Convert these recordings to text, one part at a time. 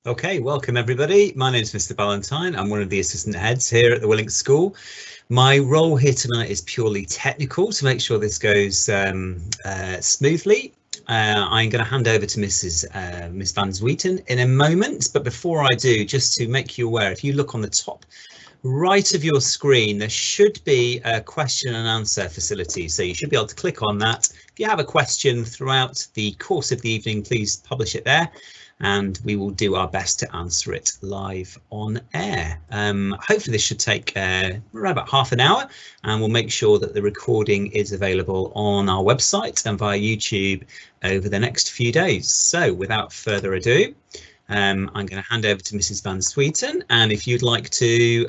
Okay, welcome everybody. My name is Mr. Ballantyne. I'm one of the assistant heads here at the Willink School. My role here tonight is purely technical to make sure this goes smoothly. I'm going to hand over to Miss Van Zwieten in a moment, but before I do, just to make you aware, if you look on the top right of your screen, there should be a question and answer facility, so you should be able to click on that. If you have a question throughout the course of the evening, please publish it there and we will do our best to answer it live on air. Hopefully this should take around about half an hour, and we'll make sure that the recording is available on our website and via YouTube over the next few days. So without further ado, I'm going to hand over to Mrs. Van Zwieten, and if you'd like to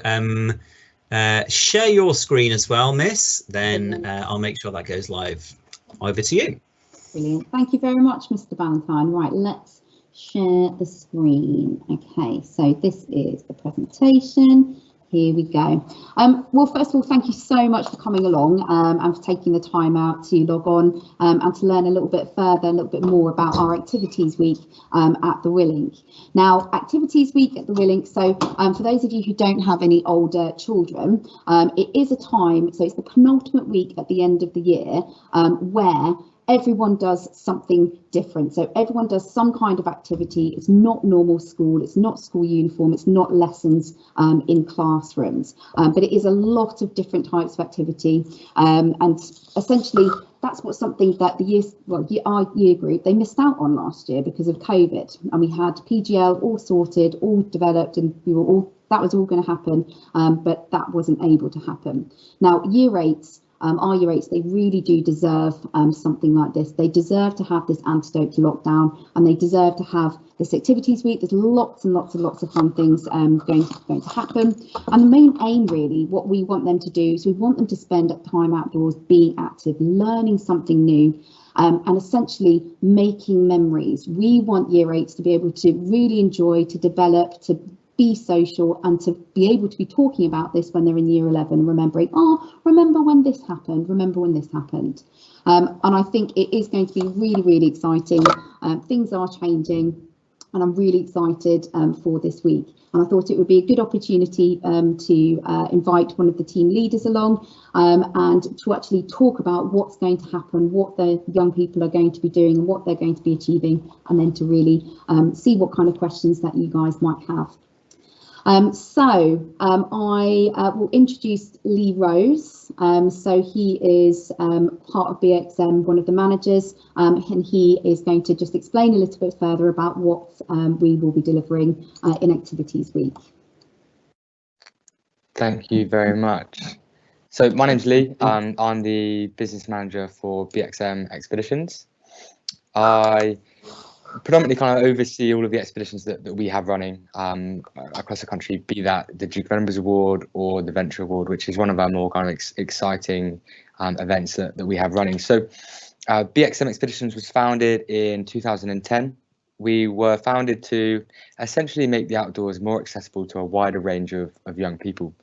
share your screen as well, Miss, then I'll make sure that goes live. Over to you. Brilliant. Thank you very much, Mr. Ballantyne. Right, let's share the screen. Okay, so this is the presentation. Here we go. Well, first of all, thank you so much for coming along and for taking the time out to log on and to learn a little bit further, a little bit more about our Activities Week at the Willink. Now, Activities Week at the Willink, so for those of you who don't have any older children, it is a time, so it's the penultimate week at the end of the year where everyone does something different. So everyone does some kind of activity. It's not normal school, it's not school uniform, it's not lessons in classrooms, but it is a lot of different types of activity. And essentially, that's what something that our year group, they missed out on last year because of COVID. And we had PGL all sorted, all developed, and that was all going to happen, but that wasn't able to happen. Now, year 8s, our year 8s, they really do deserve something like this. They deserve to have this antidote to lockdown, and they deserve to have this Activities Week. There's lots and lots of fun things going to happen. And the main aim, really, what we want them to do is we want them to spend time outdoors, being active, learning something new, and essentially making memories. We want year 8s to be able to really enjoy, to develop, to be social, and to be able to be talking about this when they're in year 11, remembering, remember when this happened, remember when this happened. And I think it is going to be really, really exciting. Things are changing, and I'm really excited for this week. And I thought it would be a good opportunity to invite one of the team leaders along and to actually talk about what's going to happen, what the young people are going to be doing and what they're going to be achieving, and then to really see what kind of questions that you guys might have. I will introduce Lee Rose. So he is part of BXM, one of the managers, and he is going to just explain a little bit further about what we will be delivering in Activities Week. Thank you very much. So my name's Lee. I'm the business manager for BXM Expeditions. I predominantly kind of oversee all of the expeditions that we have running across the country, be that the Duke of Edinburgh's Award or the Venture Award, which is one of our more kind of exciting events that we have running. So BXM Expeditions was founded in 2010. We were founded to essentially make the outdoors more accessible to a wider range of young people.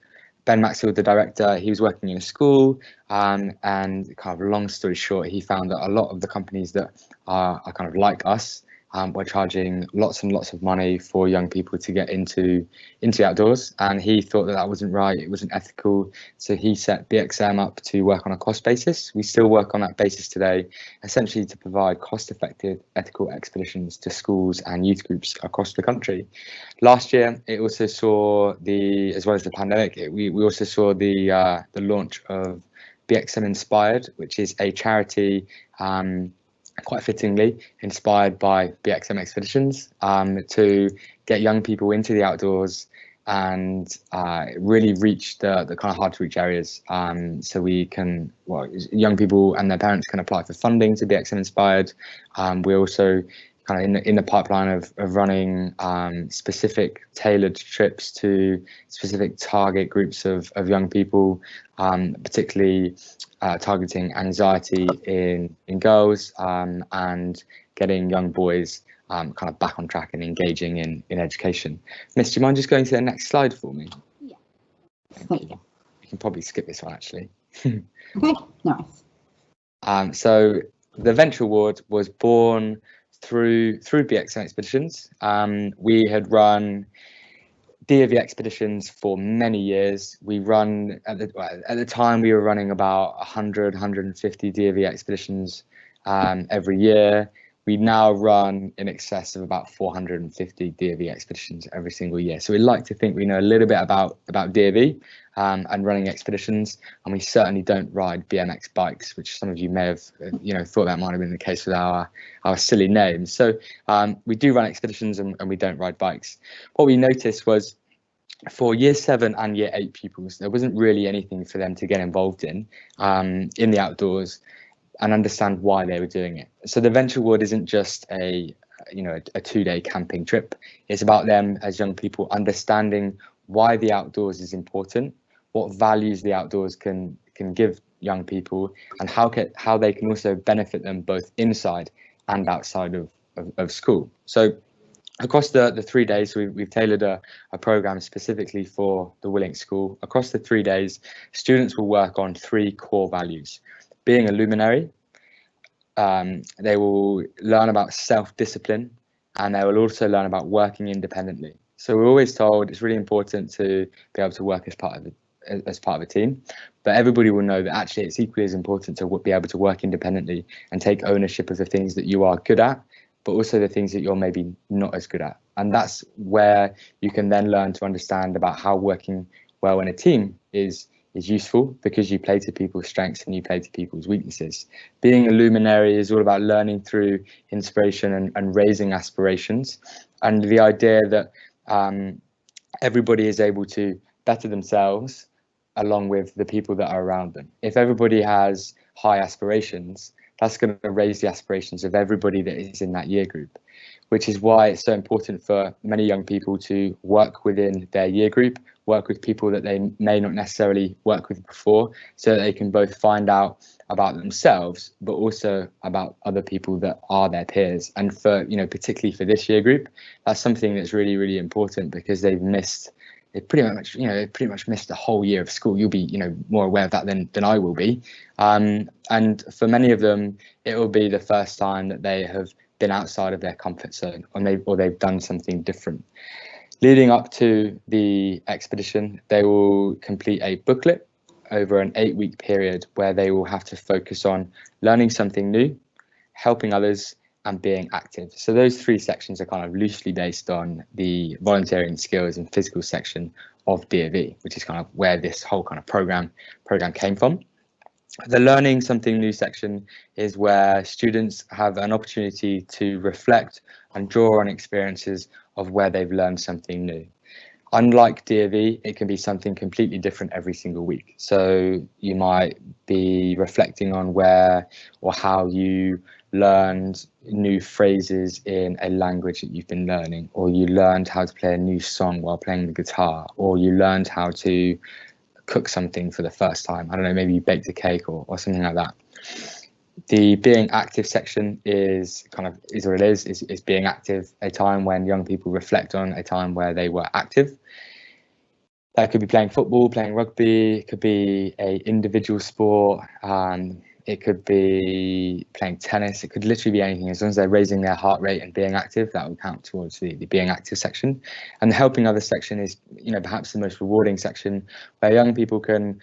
Ben Maxfield, the director, he was working in a school, and kind of long story short, he found that a lot of the companies that are kind of like us were charging lots and lots of money for young people to get into the outdoors, and he thought that wasn't right, it wasn't ethical, so he set BXM up to work on a cost basis. We still work on that basis today, essentially to provide cost-effective ethical expeditions to schools and youth groups across the country. Last year, it also saw as well as the pandemic, we also saw the launch of BXM Inspired, which is a charity quite fittingly inspired by BXM Expeditions to get young people into the outdoors and really reach the kind of hard to reach areas, so we can, young people and their parents can apply for funding to BXM Inspired. We're also kind of in the pipeline of running specific tailored trips to specific target groups of young people, particularly targeting anxiety in girls, and getting young boys kind of back on track and engaging in education. Miss, do you mind just going to the next slide for me? Yeah. You can probably skip this one actually. Okay, nice. So the Venture Award was born through BXM expeditions. We had run DOV expeditions for many years. We run at the time we were running about 150 DOV expeditions every year. We now run in excess of about 450 DOV expeditions every single year. So we like to think we know a little bit about DOV and running expeditions, and we certainly don't ride BMX bikes, which some of you may have thought that might have been the case with our silly names. So we do run expeditions and we don't ride bikes. What we noticed was for year 7 and year 8 pupils, there wasn't really anything for them to get involved in the outdoors and understand why they were doing it. So the Venture Ward isn't just a 2-day camping trip. It's about them as young people understanding why the outdoors is important, what values the outdoors can give young people, and how they can also benefit them both inside and outside of school. So across the 3 days, we've tailored a program specifically for the Willink School. Across the 3 days, students will work on 3 core values. Being a luminary, they will learn about self-discipline, and they will also learn about working independently. So we're always told it's really important to be able to work as part of a team, but everybody will know that actually it's equally as important to be able to work independently and take ownership of the things that you are good at, but also the things that you're maybe not as good at. And that's where you can then learn to understand about how working well in a team is useful, because you play to people's strengths and you play to people's weaknesses. Being a luminary is all about learning through inspiration and raising aspirations, and the idea that everybody is able to better themselves along with the people that are around them. If everybody has high aspirations, that's going to raise the aspirations of everybody that is in that year group, which is why it's so important for many young people to work within their year group, work with people that they may not necessarily work with before, so that they can both find out about themselves, but also about other people that are their peers. And for, particularly for this year group, that's something that's really, really important, because they've pretty much missed the whole year of school. You'll be, more aware of that than I will be. And for many of them, it will be the first time that they have been outside of their comfort zone, or they've done something different. Leading up to the expedition, they will complete a booklet over an 8-week period where they will have to focus on learning something new, helping others, and being active. So those 3 sections are kind of loosely based on the volunteering skills and physical section of DOV, which is kind of where this whole kind of program came from. The learning something new section is where students have an opportunity to reflect and draw on experiences of where they've learned something new. Unlike DOV, it can be something completely different every single week. So you might be reflecting on where or how you learned new phrases in a language that you've been learning, or you learned how to play a new song while playing the guitar, or you learned how to cook something for the first time. I don't know, maybe you baked a cake or something like that. The being active section is what it is being active, a time when young people reflect on a time where they were active. That could be playing football, playing rugby, it could be a individual sport, it could be playing tennis, it could literally be anything. As long as they're raising their heart rate and being active, that will count towards the being active section. And the helping others section is, perhaps the most rewarding section, where young people can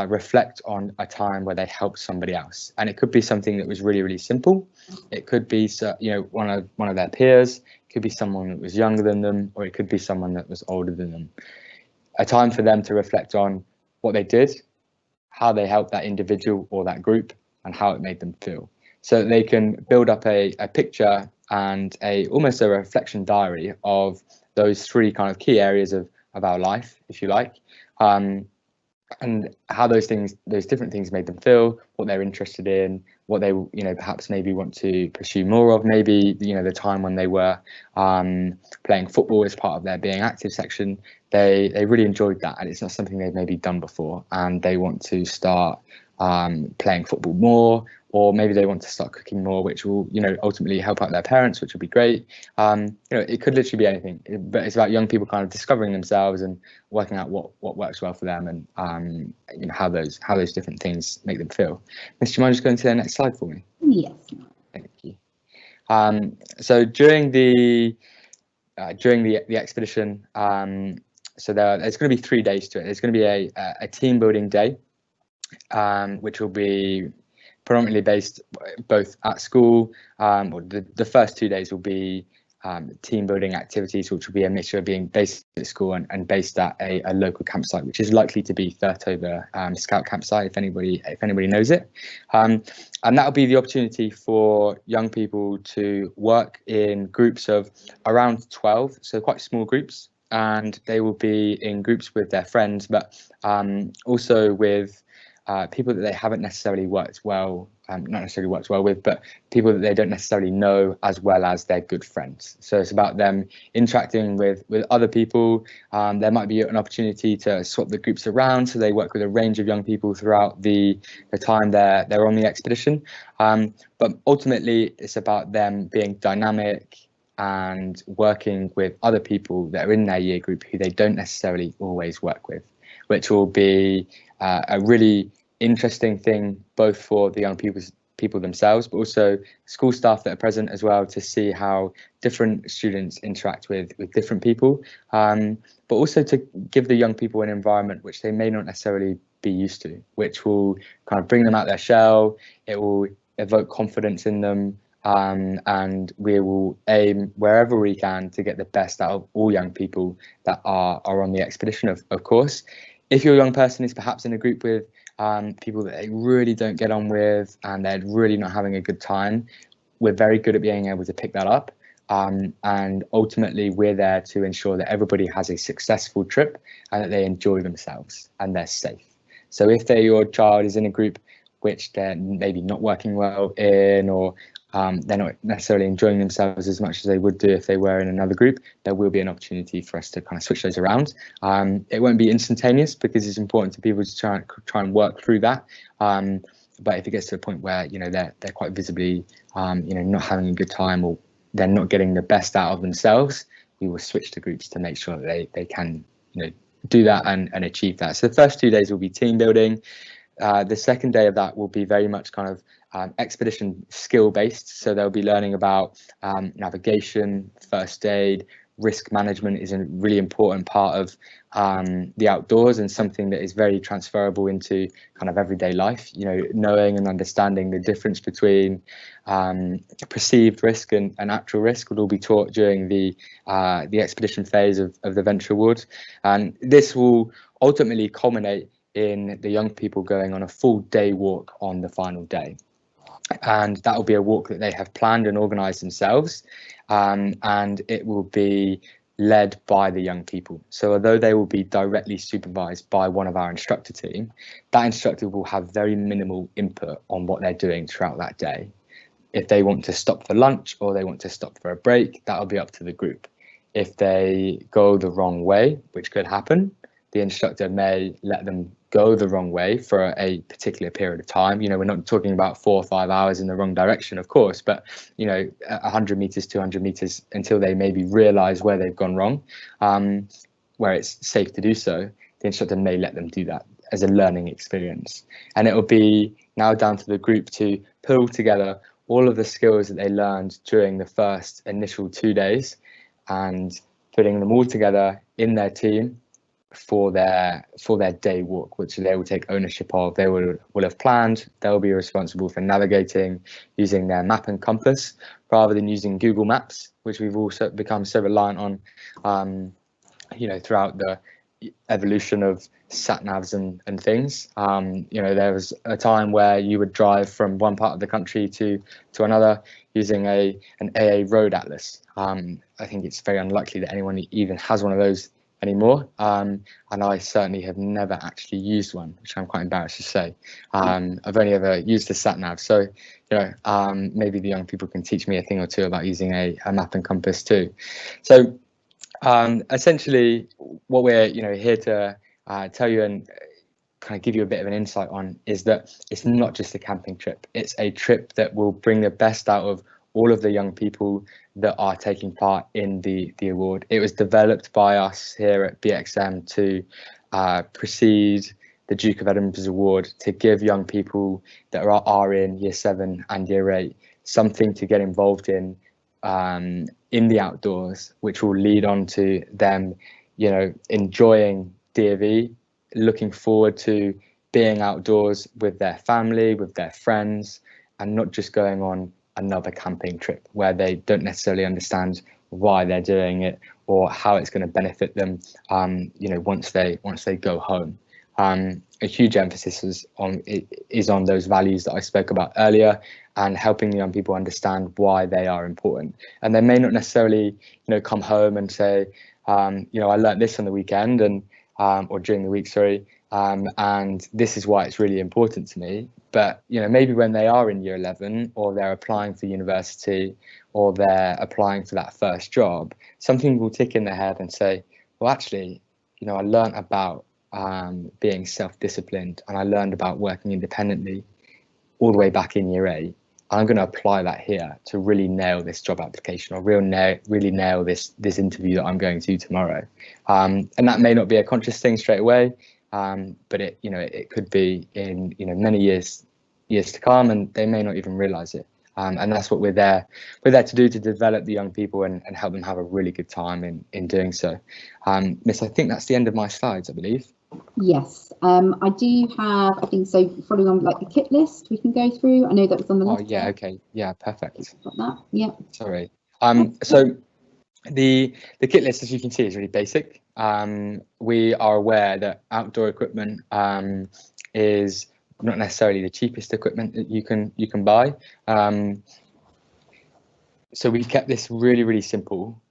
reflect on a time where they helped somebody else. And it could be something that was really, really simple. It could be, one of their peers, it could be someone that was younger than them, or it could be someone that was older than them. A time for them to reflect on what they did, how they helped that individual or that group, and how it made them feel, so that they can build up a picture and almost a reflection diary of those 3 kind of key areas of our life, if you like, and how those different things made them feel, what they're interested in, what they perhaps maybe want to pursue more of. Maybe the time when they were playing football as part of their being active section, they really enjoyed that, and it's not something they've maybe done before, and they want to start playing football more, or maybe they want to start cooking more, which will ultimately help out their parents, which will be great. It could literally be anything, but it's about young people kind of discovering themselves and working out what works well for them, and how those different things make them feel. Miss, do you mind just going to the next slide for me? Yes. Thank you. So during the expedition, so there's going to be 3 days to it. There's going to be a team building day, which will be predominantly based both at school, or the first 2 days will be team building activities, which will be a mixture of being based at school and based at a local campsite, which is likely to be Thurtover Scout campsite, if anybody knows it. And that will be the opportunity for young people to work in groups of around 12, so quite small groups, and they will be in groups with their friends, but also with people that they haven't necessarily worked well, not necessarily worked well with, but people that they don't necessarily know as well as their good friends. So it's about them interacting with other people. There might be an opportunity to swap the groups around, so they work with a range of young people throughout the time they're on the expedition. But ultimately, it's about them being dynamic and working with other people that are in their year group who they don't necessarily always work with, which will be a really interesting thing both for the young people themselves, but also school staff that are present as well, to see how different students interact with different people, but also to give the young people an environment which they may not necessarily be used to, which will kind of bring them out their shell. It will evoke confidence in them, and we will aim wherever we can to get the best out of all young people that are on the expedition, of course. If your young person is perhaps in a group with people that they really don't get on with and they're really not having a good time, we're very good at being able to pick that up. And ultimately, we're there to ensure that everybody has a successful trip and that they enjoy themselves and they're safe. So if your child is in a group which they're maybe not working well in, or they're not necessarily enjoying themselves as much as they would do if they were in another group, there will be an opportunity for us to kind of switch those around. It won't be instantaneous because it's important to people to try and work through that. But if it gets to a point where they're quite visibly not having a good time, or they're not getting the best out of themselves, we will switch to groups to make sure that they can do that and achieve that. So the first 2 days will be team building. The second day of that will be very much kind of expedition skill based. So they'll be learning about navigation, first aid, risk management is a really important part of the outdoors, and something that is very transferable into kind of everyday life. Knowing and understanding the difference between perceived risk and actual risk would all be taught during the expedition phase of the Venture Award, and this will ultimately culminate in the young people going on a full day walk on the final day. And that will be a walk that they have planned and organised themselves, and it will be led by the young people. So although they will be directly supervised by one of our instructor team, that instructor will have very minimal input on what they're doing throughout that day. If they want to stop for lunch or they want to stop for a break, that'll be up to the group. If they go the wrong way, which could happen, the instructor may let them go the wrong way for a particular period of time. We're not talking about 4 or 5 hours in the wrong direction, of course, but 100 meters, 200 meters, until they maybe realize where they've gone wrong, where it's safe to do so. The instructor may let them do that as a learning experience, and it will be now down to the group to pull together all of the skills that they learned during the first initial 2 days and putting them all together in their team for their day walk, which they will take ownership of. They will have planned. They'll be responsible for navigating using their map and compass rather than using Google Maps, which we've also become so reliant on throughout the evolution of sat navs and things. There was a time where you would drive from one part of the country to another using an AA road atlas. I think it's very unlikely that anyone even has one of those anymore, and I certainly have never actually used one, which I'm quite embarrassed to say. I've only ever used the sat nav, so maybe the young people can teach me a thing or two about using a map and compass too. So essentially what we're here to tell you and kind of give you a bit of an insight on is that it's not just a camping trip. It's a trip that will bring the best out of all of the young people that are taking part in the award. It was developed by us here at BXM to precede the Duke of Edinburgh's award, to give young people that are in year 7 and year 8 something to get involved in the outdoors, which will lead on to them, enjoying DofE, looking forward to being outdoors with their family, with their friends, and not just going on another camping trip where they don't necessarily understand why they're doing it or how it's going to benefit them, once they go home. A huge emphasis is on those values that I spoke about earlier, and helping young people understand why they are important. And they may not necessarily, come home and say, I learned this on the weekend or during the week, sorry, and this is why it's really important to me. But maybe when they are in year 11, or they're applying for university, or they're applying for that first job, something will tick in their head and say, well, actually, I learned about being self-disciplined, and I learned about working independently all the way back in year 8. I'm going to apply that here to really nail this job application, or really nail this interview that I'm going to tomorrow. And that may not be a conscious thing straight away, but it could be in many years to come, and they may not even realize it. And that's what we're there to do, to develop the young people and help them have a really good time in doing so. Miss, I think that's the end of my slides, I believe. Yes, I do have, I think so, following on like the kit list we can go through. I know that was on the left. Oh yeah, okay, yeah, perfect. Got that, yeah. Sorry. So the kit list, as you can see, is really basic. We are aware that outdoor equipment is not necessarily the cheapest equipment that you can buy. So we kept this really, really simple.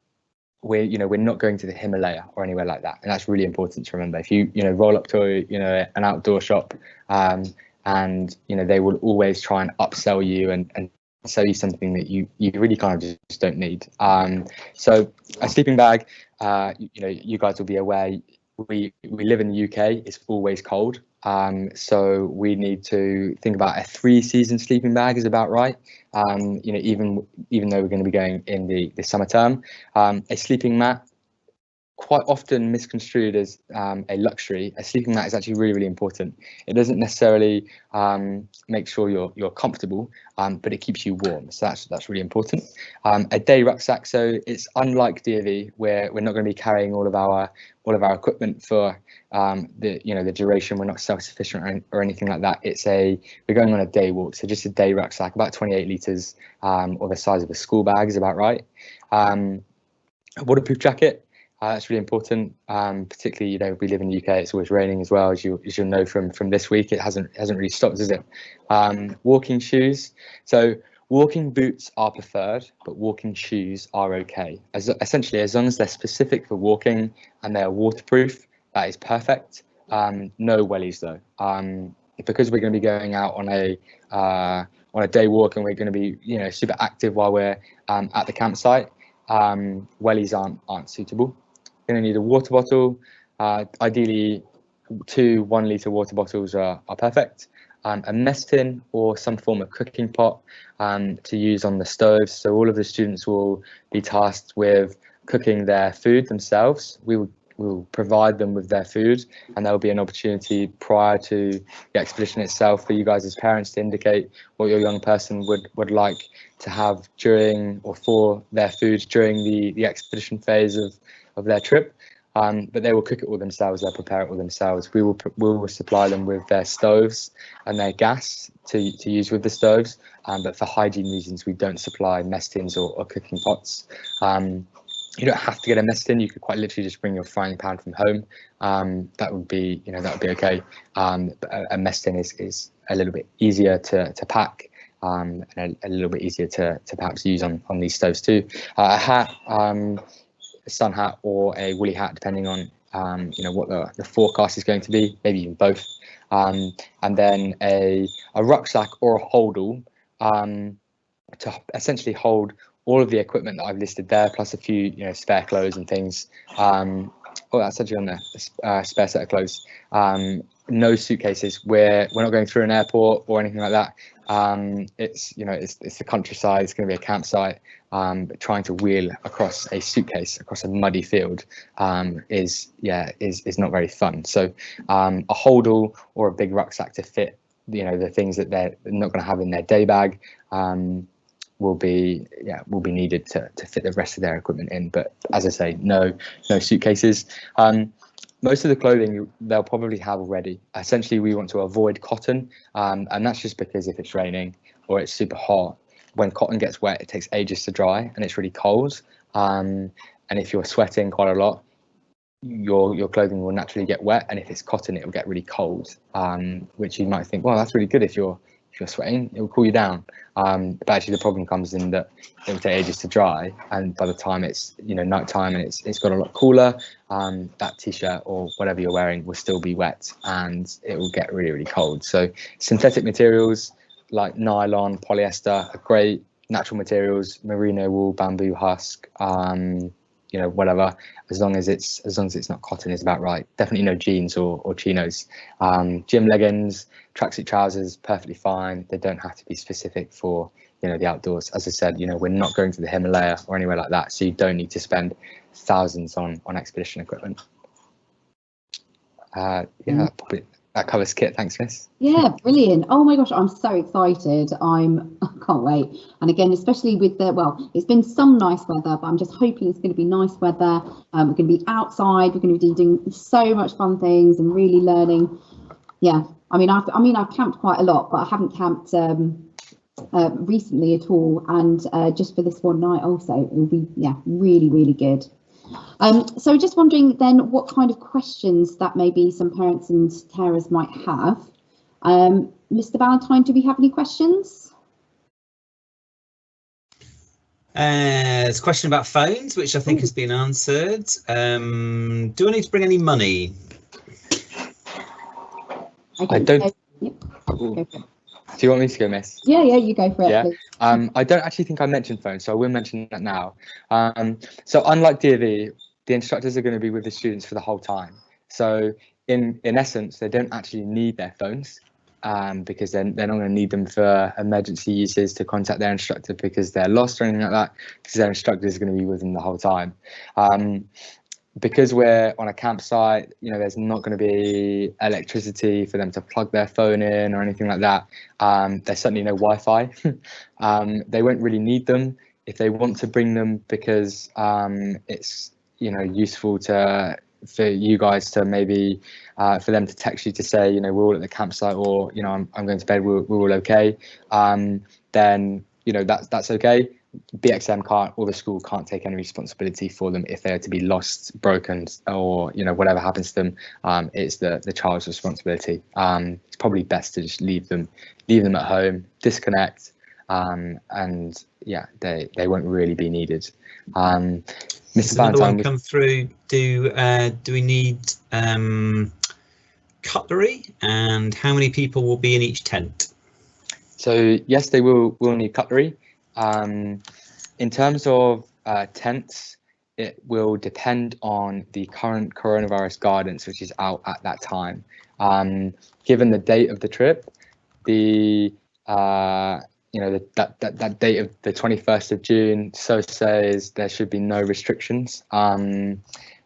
We're not going to the Himalaya or anywhere like that, and that's really important to remember. If you roll up to an outdoor shop, and they will always try and upsell you and sell you something that you really kind of just don't need. So a sleeping bag, you guys will be aware, we live in the UK, it's always cold. So we need to think about a 3-season sleeping bag is about right. Even though we're going to be going in the summer term, a sleeping mat, quite often misconstrued as a luxury. A sleeping mat is actually really, really important. It doesn't necessarily make sure you're comfortable, but it keeps you warm. So that's really important. A day rucksack. So it's unlike DofE, where we're not going to be carrying all of our equipment for the duration. We're not self-sufficient or anything like that. We're going on a day walk. So just a day rucksack, about 28 litres, or the size of a school bag is about right. A waterproof jacket. That's really important, particularly, we live in the UK, it's always raining as well, as you'll know from this week. It hasn't really stopped, has it? Walking shoes. So walking boots are preferred, but walking shoes are okay. Essentially, as long as they're specific for walking and they're waterproof, that is perfect. No wellies though, because we're going to be going out on a day walk, and we're going to be super active while we're at the campsite. Wellies aren't suitable. Going to need a water bottle. Ideally, 2 1-litre water bottles are perfect. A mess tin or some form of cooking pot to use on the stoves. So all of the students will be tasked with cooking their food themselves. We will provide them with their food, and there will be an opportunity prior to the expedition itself for you guys as parents to indicate what your young person would like to have during or for their food during the expedition phase of their trip. But they will cook it all themselves, they'll prepare it all themselves. We will supply them with their stoves and their gas to use with the stoves, but for hygiene reasons we don't supply mess tins or cooking pots. You don't have to get a mess tin. You could quite literally just bring your frying pan from home. That would be okay. But a mess tin is a little bit easier to pack, and a little bit easier to perhaps use on these stoves too. A hat, a sun hat or a woolly hat, depending on what the forecast is going to be. Maybe even both. And then a rucksack or a holdall to essentially hold all of the equipment that I've listed there, plus a few spare clothes and things. That's actually on there, spare set of clothes. No suitcases. We're not going through an airport or anything like that. It's the countryside. It's going to be a campsite. But trying to wheel across a suitcase across a muddy field is not very fun. So a holdall or a big rucksack to fit the things that they're not going to have in their day bag. will be needed to fit the rest of their equipment in. But as I say, no suitcases. Most of the clothing they'll probably have already. Essentially, we want to avoid cotton, and that's just because if it's raining or it's super hot, when cotton gets wet, it takes ages to dry and it's really cold. And if you're sweating quite a lot, your clothing will naturally get wet, and if it's cotton, it will get really cold. Which you might think, well, that's really good if you're sweating, it will cool you down. But actually, the problem comes in that it will take ages to dry, and by the time it's night time and it's got a lot cooler, that t-shirt or whatever you're wearing will still be wet, and it will get really cold. So synthetic materials like nylon, polyester are great. Natural materials, merino wool, bamboo husk, whatever, as long as it's not cotton is about right. Definitely no jeans or chinos. Gym leggings, tracksuit trousers, perfectly fine. They don't have to be specific for the outdoors. As I said, we're not going to the Himalaya or anywhere like that, so you don't need to spend thousands on expedition equipment. That covers kit. Thanks, Miss. Yeah, brilliant. Oh my gosh, I'm so excited. I can't wait. And again, especially with it's been some nice weather, but I'm just hoping it's going to be nice weather. We're going to be outside. We're going to be doing so much fun things and really learning. Yeah, I've camped quite a lot, but I haven't camped recently at all. And just for this one night also, it will be really good. So just wondering then what kind of questions that maybe some parents and carers might have. Mr. Valentine, do we have any questions? There's a question about phones, which I think has been answered. Do I need to bring any money? Okay, I don't. Yep. Go for it. Do you want me to go, Miss? Yeah, you go for it. Yeah. Please. I don't actually think I mentioned phones, so I will mention that now. So unlike DOV, the instructors are going to be with the students for the whole time. So in essence, they don't actually need their phones, because they're not going to need them for emergency uses to contact their instructor because they're lost or anything like that, because their instructor is going to be with them the whole time. Because we're on a campsite, there's not going to be electricity for them to plug their phone in or anything like that. There's certainly no Wi-Fi. They won't really need them. If they want to bring them because it's useful for you guys to maybe for them to text you to say we're all at the campsite, or I'm going to bed, we're all okay, then that's okay. BXM can't, or the school can't take any responsibility for them if they are to be lost, broken, or whatever happens to them. It's the child's responsibility. It's probably best to just leave them at home, disconnect, and they won't really be needed. Mr. Another Valentine, one come through. Do we need cutlery, and how many people will be in each tent? So yes, they will need cutlery. In terms of tents, it will depend on the current coronavirus guidance, which is out at that time. Given the date of the trip, that date of the 21st of June, so says there should be no restrictions.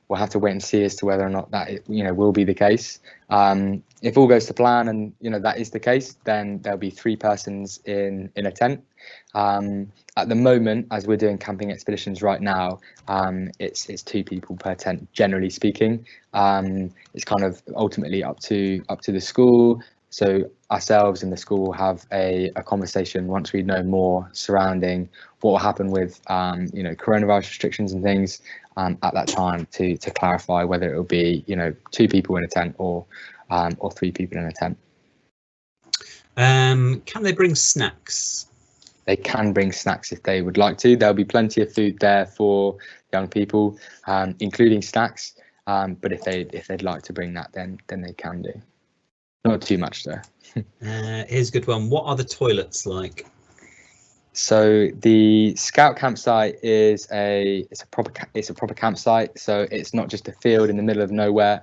We'll have to wait and see as to whether or not that will be the case. If all goes to plan and that is the case, then there'll be 3 persons in a tent. At the moment, as we're doing camping expeditions right now, it's 2 people per tent, generally speaking. It's kind of ultimately up to the school. So ourselves and the school will have a conversation once we know more surrounding what will happen with coronavirus restrictions and things at that time to clarify whether it will be 2 people in a tent or 3 people in a tent. Can they bring snacks? They can bring snacks if they would like to. There'll be plenty of food there for young people, including snacks. But if they'd like to bring that, then they can do. Not too much though. Here's a good one. What are the toilets like? So the Scout campsite is a proper campsite. So it's not just a field in the middle of nowhere.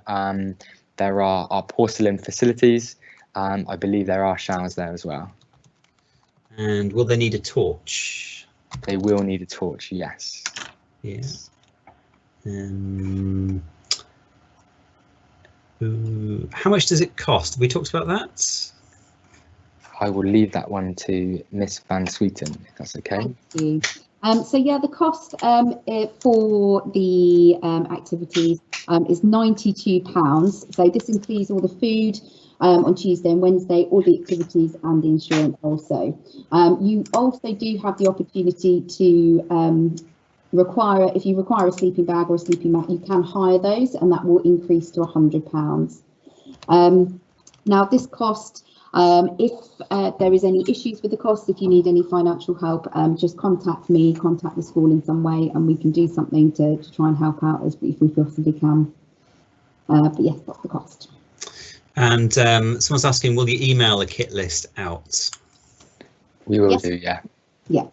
There are porcelain facilities. I believe there are showers there as well. And will they need a torch? They will need a torch, yes. Yeah. How much does it cost? We talked about that. I will leave that one to Miss Van Zwieten, if that's okay. Thank you. So yeah, the cost for the activities is £92. So this includes all the food on Tuesday and Wednesday, all the activities and the insurance also. You also do have the opportunity to if you require a sleeping bag or a sleeping mat, you can hire those, and that will increase to £100. Now this cost, if there is any issues with the cost, if you need any financial help, just contact me, contact the school in some way, and we can do something to try and help out if we possibly can. But yes, that's the cost. And someone's asking, will you email a kit list out? We will do, yeah. Yeah.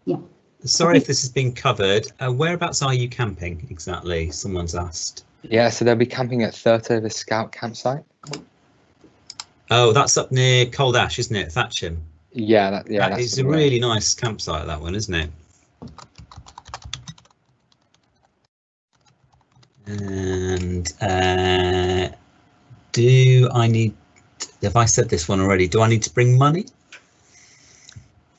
Yeah. Sorry if this has been covered. Whereabouts are you camping exactly? Someone's asked. Yeah, so they'll be camping at Thurtover Scout Campsite. Oh, that's up near Cold Ash, isn't it? Thatcham. Yeah, That is a really nice campsite, that one, isn't it? And do I need, have I said this one already, do I need to bring money?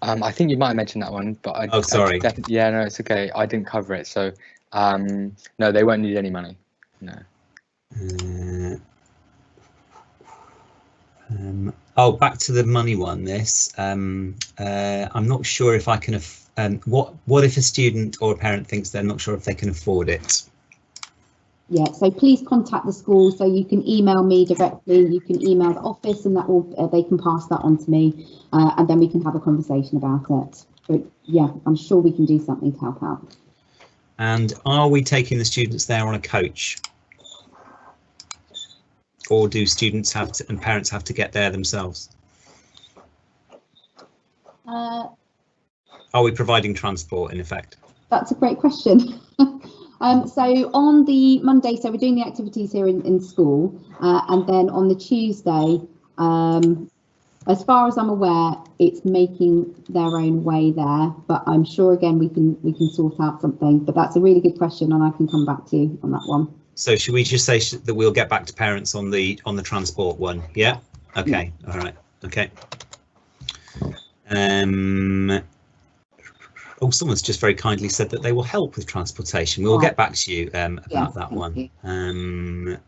I think you might have mentioned that one, but oh, sorry. Yeah, no, it's okay. I didn't cover it, so no, they won't need any money. No. Oh, back to the money one. I'm not sure if I can. What if a student or a parent thinks they're not sure if they can afford it? Yeah, so please contact the school. So you can email me directly, you can email the office, and that will they can pass that on to me, and then we can have a conversation about it. But yeah, I'm sure we can do something to help out. And are we taking the students there on a coach? Or do students have to and parents have to get there themselves? Are we providing transport in effect? That's a great question. So on the Monday, so we're doing the activities here in school, and then on the Tuesday, as far as I'm aware, it's making their own way there. But I'm sure again we can sort out something. But that's a really good question, and I can come back to you on that one. So should we just say that we'll get back to parents on the transport one? Yeah. Okay. Yeah. All right. Okay. Oh, someone's just very kindly said that they will help with transportation. We'll get back to you about that one.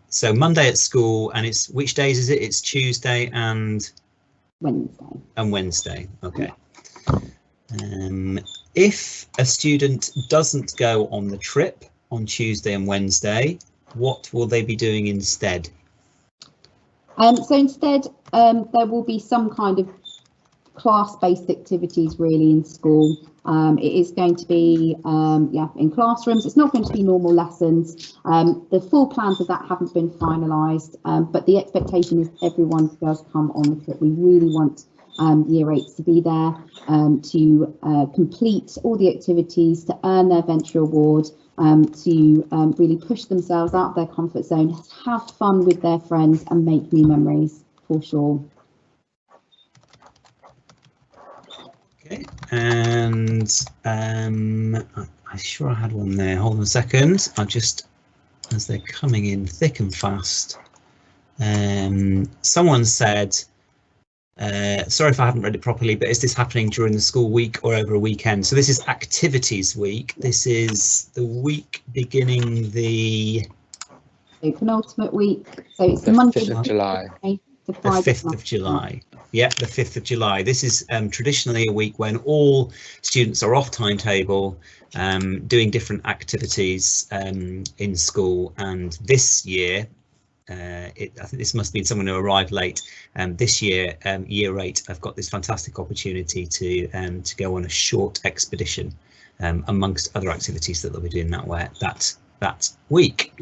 So Monday at school, and it's which days is it? It's Tuesday and Wednesday. And Wednesday. Okay. If a student doesn't go on the trip on Tuesday and Wednesday, what will they be doing instead? So instead, there will be some kind of class-based activities really in school. It is going to be in classrooms. It's not going to be normal lessons. The full plans of that haven't been finalised, but the expectation is everyone does come on the trip. We really want year 8s to be there to complete all the activities, to earn their venture award, to really push themselves out of their comfort zone, have fun with their friends and make new memories for sure. Okay, and I'm sure I had one there. Hold on a second. I just, as they're coming in thick and fast, someone said, sorry if I haven't read it properly, but is this happening during the school week or over a weekend? So this is activities week. This is the week beginning the penultimate week. So it's the Monday, 5th of July. The 5th of July. Yeah, the 5th of July. This is traditionally a week when all students are off timetable, doing different activities in school. And this year, I think this must be someone who arrived late. This year, year 8, I've got this fantastic opportunity to go on a short expedition, amongst other activities that they'll be doing that week.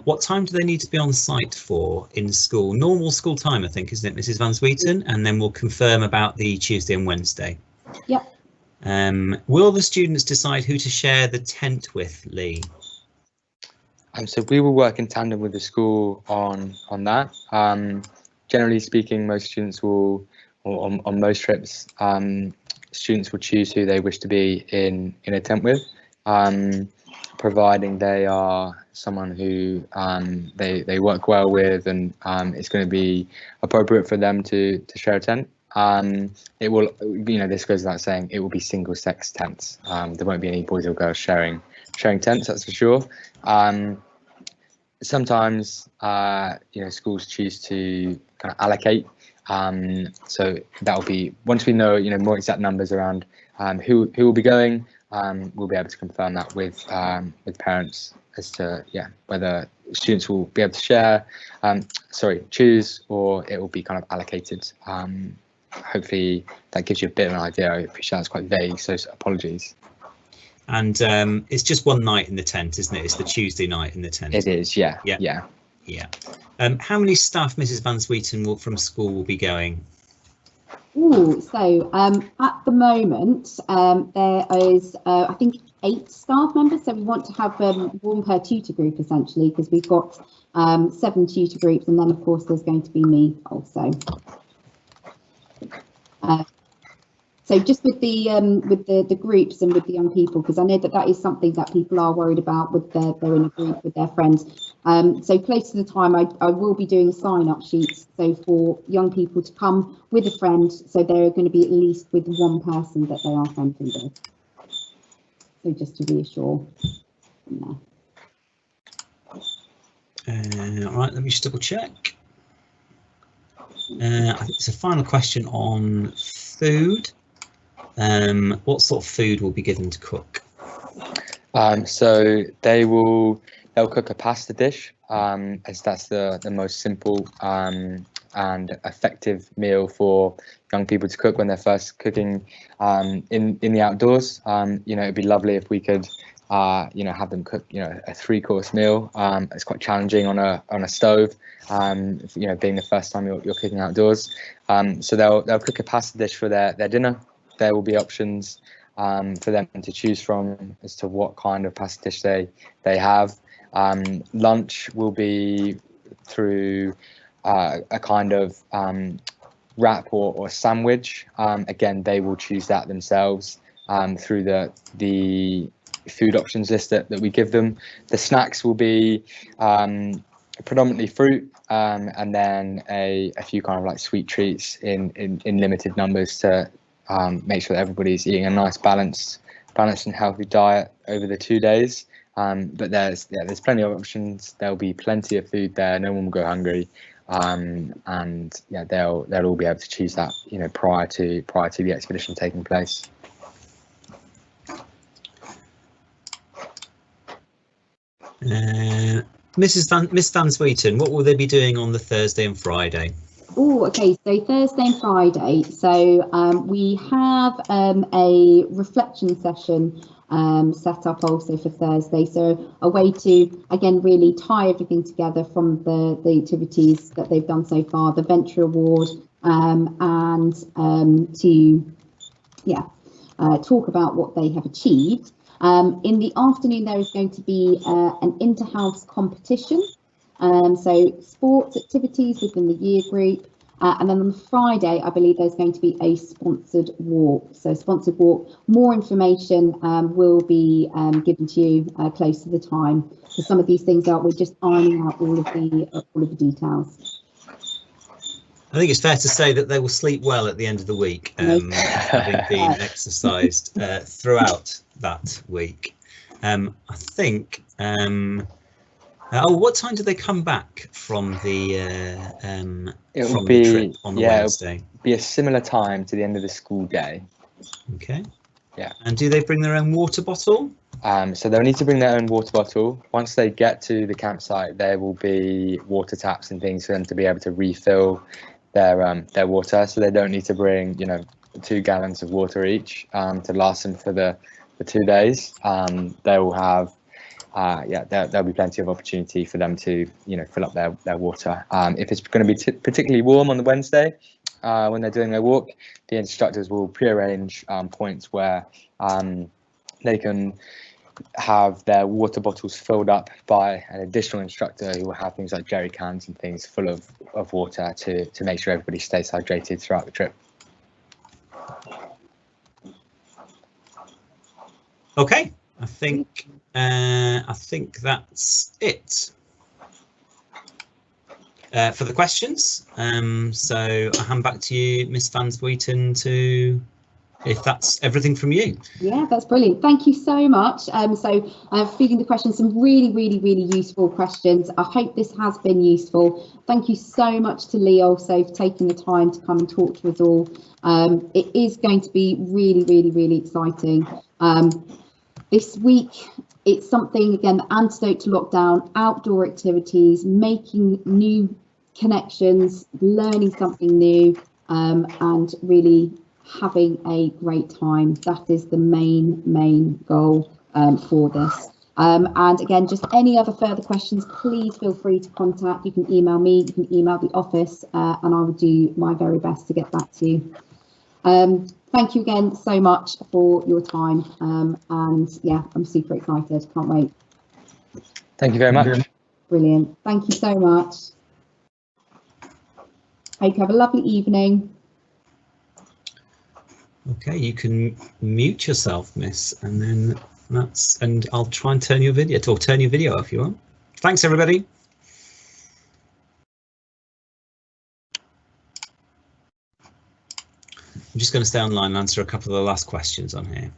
What time do they need to be on site for in school? Normal school time, I think, isn't it, Mrs. Van Zwieten? And then we'll confirm about the Tuesday and Wednesday. Yep. Will the students decide who to share the tent with, Lee? So we will work in tandem with the school on that. Generally speaking, most students will, or on most trips, students will choose who they wish to be in a tent with, providing they are someone who they work well with, and it's going to be appropriate for them to share a tent. It will, this goes without saying, it will be single-sex tents. There won't be any boys or girls sharing tents, that's for sure. Sometimes schools choose to kind of allocate, so that will be, once we know more exact numbers around who will be going, we'll be able to confirm that with parents as to whether students will be able to choose, or it will be kind of allocated. Hopefully that gives you a bit of an idea. I appreciate that's quite vague, so apologies. And it's just one night in the tent, isn't it? It's the Tuesday night in the tent. It is, yeah. How many staff, Mrs. Van Zwieten, from school will be going? So at the moment there is I think 8 staff members, so we want to have 1 per tutor group essentially, because we've got 7 tutor groups, and then of course there's going to be me also. So just with the groups and with the young people, because I know that is something that people are worried about with they're in a group with their friends. So close to the time, I will be doing sign-up sheets, so for young people to come with a friend, so they're going to be at least with 1 person that they are friendly with. So just to reassure them there. All right, let me just double check. I think it's a final question on food. What sort of food will be given to cook? So they'll cook a pasta dish, as that's the most simple and effective meal for young people to cook when they're first cooking in the outdoors. It'd be lovely if we could have them cook a 3-course meal. It's quite challenging on a stove, being the first time you're cooking outdoors. So they'll cook a pasta dish for their dinner. There will be options for them to choose from as to what kind of pasta dish they have. Lunch will be through a kind of wrap or sandwich. Again, they will choose that themselves through the food options list that we give them. The snacks will be predominantly fruit, and then a few kind of like sweet treats in limited numbers to make sure that everybody's eating a nice balanced and healthy diet over the 2 days. But there's plenty of options. There'll be plenty of food there. No one will go hungry, and they'll all be able to choose that prior to the expedition taking place. Miss Van Zwieten, what will they be doing on the Thursday and Friday? Okay, so Thursday and Friday, so we have a reflection session set up also for Thursday, so a way to again really tie everything together from the activities that they've done so far, the Venture Award, and to talk about what they have achieved. In the afternoon there is going to be an inter-house competition. So sports activities within the year group, and then on Friday I believe there's going to be a sponsored walk. So sponsored walk, more information will be given to you close to the time. So some of these things we're just ironing out all of the details. I think it's fair to say that they will sleep well at the end of the week, having been exercised throughout that week. I think. What time do they come back from the trip on the Wednesday? It'll be a similar time to the end of the school day. Okay. Yeah. And do they bring their own water bottle? So they'll need to bring their own water bottle. Once they get to the campsite, there will be water taps and things for them to be able to refill their water. So they don't need to bring 2 gallons of water each to last them for the 2 days. They will have there'll be plenty of opportunity for them to fill up their water. If it's going to be particularly warm on the Wednesday when they're doing their walk, the instructors will pre-arrange points where they can have their water bottles filled up by an additional instructor who will have things like jerry cans and things full of water to make sure everybody stays hydrated throughout the trip. Okay. I think that's it for the questions. So I hand back to you, Miss Van Zwieten, to if that's everything from you. Yeah, that's brilliant. Thank you so much. Feeding the questions, some really useful questions. I hope this has been useful. Thank you so much to Lee also for taking the time to come and talk to us all. It is going to be really exciting. This week, it's something, again, the antidote to lockdown, outdoor activities, making new connections, learning something new, and really having a great time. That is the main goal for this. And again, just any other further questions, please feel free to contact. You can email me, you can email the office, and I will do my very best to get back to you. Thank you again so much for your time, and yeah, I'm super excited, can't wait. Thank you very much. Brilliant, thank you so much. Hope you have a lovely evening. Okay, you can mute yourself, Miss, and then and I'll try and turn your video off if you want. Thanks, everybody. I'm just going to stay online and answer a couple of the last questions on here.